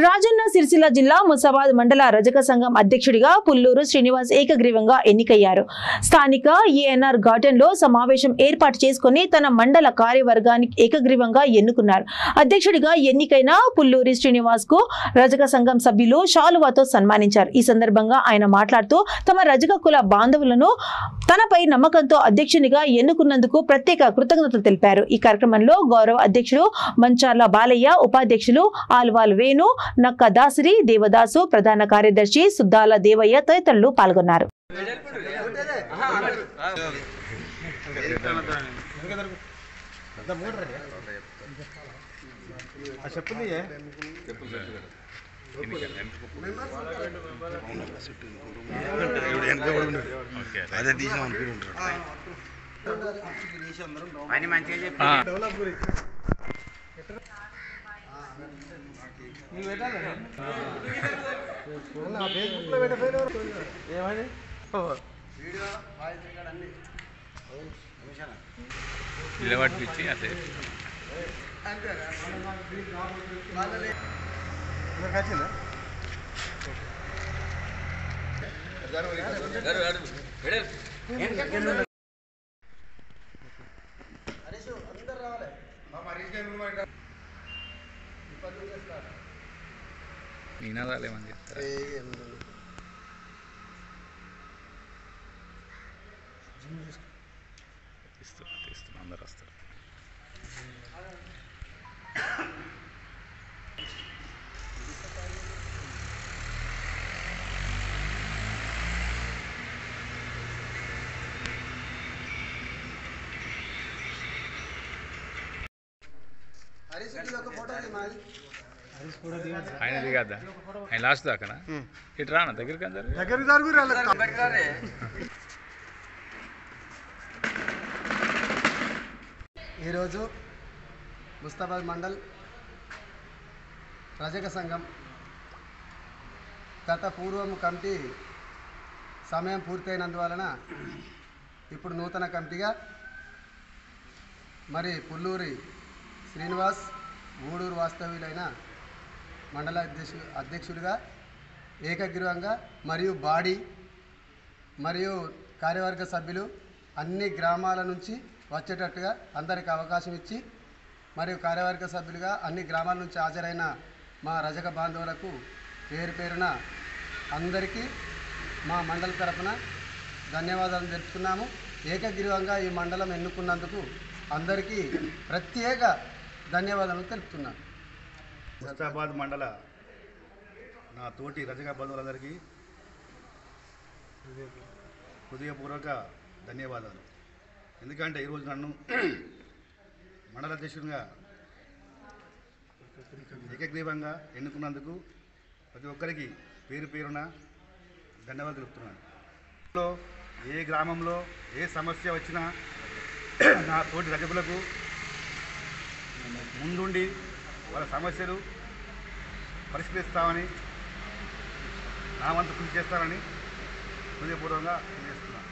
రాజన్న సిరిసిల్ల జిల్లా ముసాబాద్ మండల రజక సంఘం అధ్యక్షుడిగా పుల్లూరు శ్రీనివాస్ ఏకగ్రీవంగా ఎన్నికయ్యారు. స్థానిక ఏఎన్ఆర్ గార్డెన్ లో సమావేశం ఏర్పాటు చేసుకుని తన మండల కార్యవర్గానికి ఏకగ్రీవంగా ఎన్నుకున్నారు. అధ్యక్షుడిగా ఎన్నికైన పుల్లూరి శ్రీనివాస్ కు రజక సంఘం సభ్యులు శాలువాతో సన్మానించారు. ఈ సందర్భంగా ఆయన మాట్లాడుతూ తమ రజక కుల బాంధవులను తనపై నమ్మకంతో అధ్యక్షునిగా ఎన్నుకున్నందుకు ప్రత్యేక కృతజ్ఞతలు తెలిపారు. ఈ కార్యక్రమంలో గౌరవ అధ్యక్షుడు మంచార్ల బాలయ్య, ఉపాధ్యక్షులు ఆల్వాల్ వేణు, నక్క దాసిరి, దేవదాసు, ప్రధాన కార్యదర్శి సుద్దాల దేవయ్య తదితరులు పాల్గొన్నారు. నిలబడిపించి అదే నినాదాలేమని చెప్తారు. తీస్తున్నా అందరు వస్తారు. ఆయన దిగద్దా, ఆయన లాస్ట్ దాకా ఇటు రానా దగ్గరికి అందరు. ఈరోజు ముస్తాబాద్ మండల్ రజక సంఘం గత పూర్వం కమిటీ సమయం పూర్తయినందువలన ఇప్పుడు నూతన కమిటీగా మరి పుల్లూరి శ్రీనివాస్ గూడూరు వాస్తవ్యులైన మండల అధ్యక్షుడిగా ఏకగ్రీవంగా మరియు బాడీ మరియు కార్యవర్గ సభ్యులు అన్ని గ్రామాల నుంచి వచ్చేటట్టుగా అందరికి అవకాశం ఇచ్చి మరియు కార్యవర్గ సభ్యులుగా అన్ని గ్రామాల నుంచి హాజరైన మా రజక బాంధవులకు పేరు పేరున అందరికీ మా మండల తరఫున ధన్యవాదాలు తెలుపుతున్నాము. ఏకగ్రీవంగా ఈ మండలం ఎన్నుకున్నందుకు అందరికీ ప్రత్యేక ధన్యవాదాలు తెలుపుతున్నాను. ముస్తాబాద్ మండల నా తోటి రజక బంధువులందరికీ హృదయపూర్వక ధన్యవాదాలు. ఎందుకంటే ఈరోజు నన్ను మండల అధ్యక్షునిగా ఏకగ్రీవంగా ఎన్నుకున్నందుకు ప్రతి ఒక్కరికి పేరు పేరున ధన్యవాదాలు తెలుపుతున్నాను. ఏ గ్రామంలో ఏ సమస్య వచ్చినా నా తోటి రజకులకు ముందుండి వాళ్ళ సమస్యలు పరిష్కరిస్తామని, నా వంతు కృషి చేస్తానని హృదయపూర్వకంగా తెలియజేస్తున్నాను.